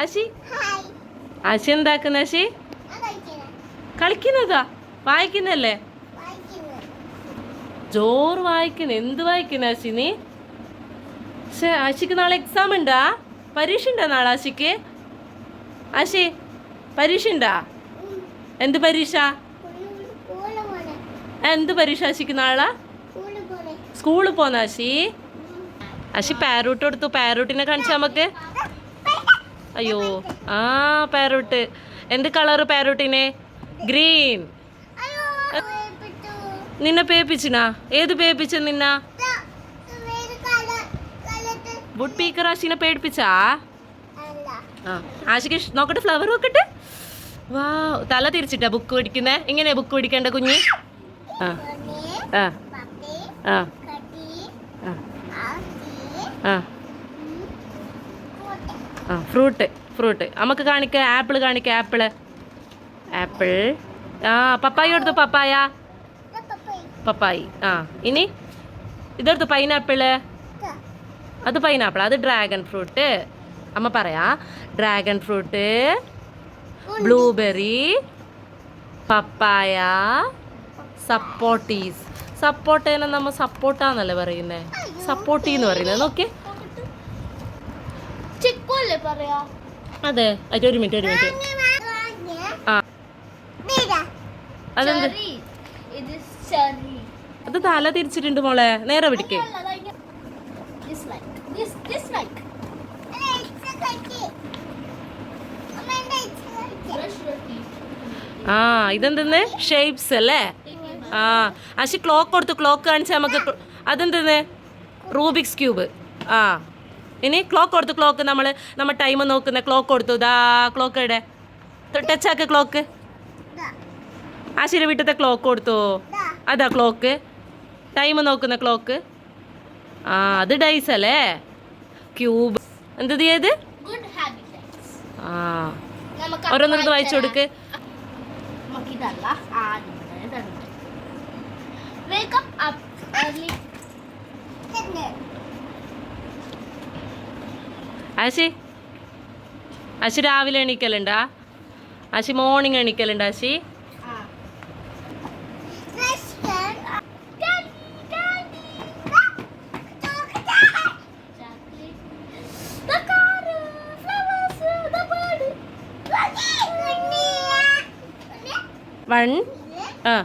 ആശി ആശി എന്താക്കുന്ന ആശി കളിക്കുന്നതാ വായിക്കുന്നല്ലേ ജോറ് വായിക്കുന്നു എന്ത് വായിക്കുന്ന ആശി നീ ആശിക്ക് നാളെ എക്സാം ഉണ്ടാ പരീക്ഷ ഉണ്ടാ നാളെ ആശിക്ക് ആശി പരീക്ഷ ഉണ്ടാ എന്ത് പരീക്ഷ എന്ത് പരീക്ഷ ആശിക്ക് നാളെ സ്കൂളിൽ പോന്ന ആശി ആശി പാരൂട്ട് എടുത്തു പാരൂട്ടിനെ കാണിച്ചാ നമുക്ക് അയ്യോ ആ പാരൂട്ട് എന്ത് കളറ് പാരൂട്ടിനെ ഗ്രീൻ നിന്നെ പേപ്പിച്ചിനാ ഏത് പേപ്പിച്ച നിന്ന വുഡ് പീക്കർ ആശിനെ പേടിപ്പിച്ചാ ആശിക്ക് നോക്കട്ടെ ഫ്ലവർ നോക്കട്ടെ വാ തല തിരിച്ചിട്ടാ ബുക്ക് പിടിക്കുന്നേ ഇങ്ങനെ ബുക്ക് പിടിക്കേണ്ട കുഞ്ഞി ആ ആ ആ ആ ആ ഫ്രൂട്ട് ഫ്രൂട്ട് നമുക്ക് കാണിക്ക ആപ്പിൾ കാണിക്ക ആപ്പിള് ആപ്പിൾ ആ പപ്പായ എടുത്തു പപ്പായ പപ്പായി ആ ഇനി ഇതെടുത്തു പൈനാപ്പിള് അത് പൈനാപ്പിൾ അത് ഡ്രാഗൺ ഫ്രൂട്ട് അമ്മ പറയാ ഡ്രാഗൺ ഫ്രൂട്ട് ബ്ലൂബെറി പപ്പായ സപ്പോട്ടീസ് സപ്പോട്ടേനെ നമ്മൾ സപ്പോട്ടാന്നല്ലേ പറയുന്നേ സപ്പോർട്ടി എന്ന് പറയുന്നത് നോക്കിയേ അതെ അത് ഒരു മിനിറ്റ് ആ അതെന്ത് അത് തല തിരിച്ചിട്ടുണ്ട് മോളെ നേരെ പിടിക്കേ ആ ഇതെന്തെന്ന് ഷേപ്സ് അല്ലേ ആ ആശി ക്ലോക്ക് കൊടുത്തു ക്ലോക്ക് കാണിച്ചാൽ നമുക്ക് അതെന്തെന്ന് റൂബിക്സ് ക്യൂബ് ആ ഇനി ക്ലോക്ക് കൊടുത്തു ക്ലോക്ക് നമ്മൾ ടൈം നോക്കുന്ന ക്ലോക്ക് കൊടുത്തു ഇതാ ക്ലോക്ക് ഇവിടെ ടച്ചാക്ക് ക്ലോക്ക് ആശിയുടെ വീട്ടിലത്തെ ക്ലോക്ക് കൊടുത്തു അതാ ക്ലോക്ക് ടൈം നോക്കുന്ന ക്ലോക്ക് ആ അത് ഡൈസ് അല്ലേ ക്യൂബ് എന്ത് ചെയ്ത് ആ ഓരോന്നിടത്ത് വായിച്ചു കൊടുക്ക് ആശി ആശി രാവിലെ എണീക്കലുണ്ടാ ആശി മോർണിംഗ് എണീക്കലുണ്ടാ ആശി വൺ ആ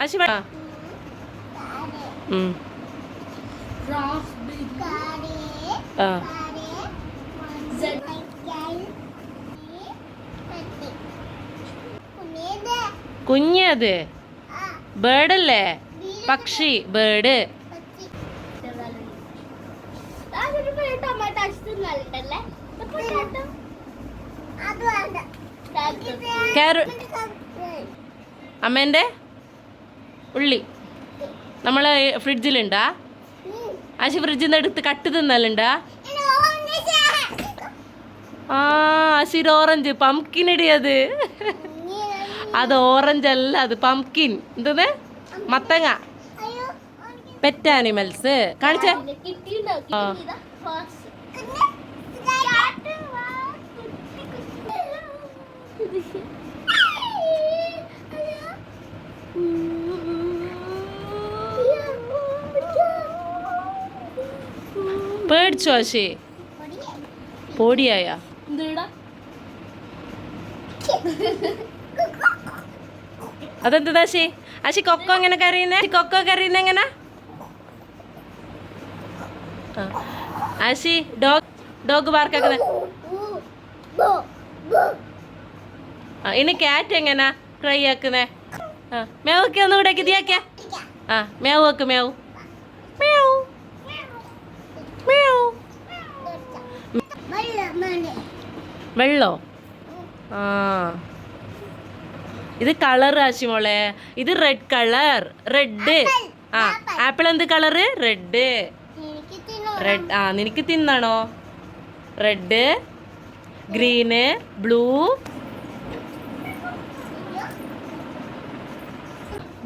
ആശി ആ ആ കുഞ്ഞത് ബേർഡല്ലേ പക്ഷി ബേർഡ് അമ്മേൻ്റെ ഉള്ളി നമ്മൾ ഫ്രിഡ്ജിലുണ്ടാ ആശി ഫ്രിഡ്ജിൽ നിന്ന് എടുത്ത് കട്ട് തിന്നലുണ്ടാ ആ ആശിയുടെ ഓറഞ്ച് പംകിൻ ഇടിയത് അത് ഓറഞ്ച് അല്ല അത് പംകിൻ എന്തത് മത്തങ്ങ പെറ്റ് ആനിമൽസ് കാണിച്ചേ പേടിച്ചോ ആശി പൊടിയായ അതെന്താ ആശി ആശി കൊക്കോ എങ്ങനെ കറിയുന്നേ കൊക്കോ കറിയുന്ന എങ്ങനെ ആശി ഡോഗ് ബാർക്കാക്കുന്ന ഇനി ക്യാറ്റ് എങ്ങനാ ക്രൈ ആക്കുന്നേ ആ മേവൊക്കെ ഒന്നും കൂടെ ഇതിയാക്കിയ ആ മേവ് വെക്ക് മേവ് മേവ് മേവ് വെള്ളോ ആ ഇത് കളർ ആശി മോളെ ഇത് റെഡ് കളർ റെഡ് ആ ആപ്പിൾ എന്ത് കളറ് റെഡ് റെഡ് ആ നിനക്ക് തിന്നണോ red green blue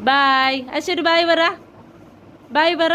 bye Ashwar bye പറ ബൈ പറ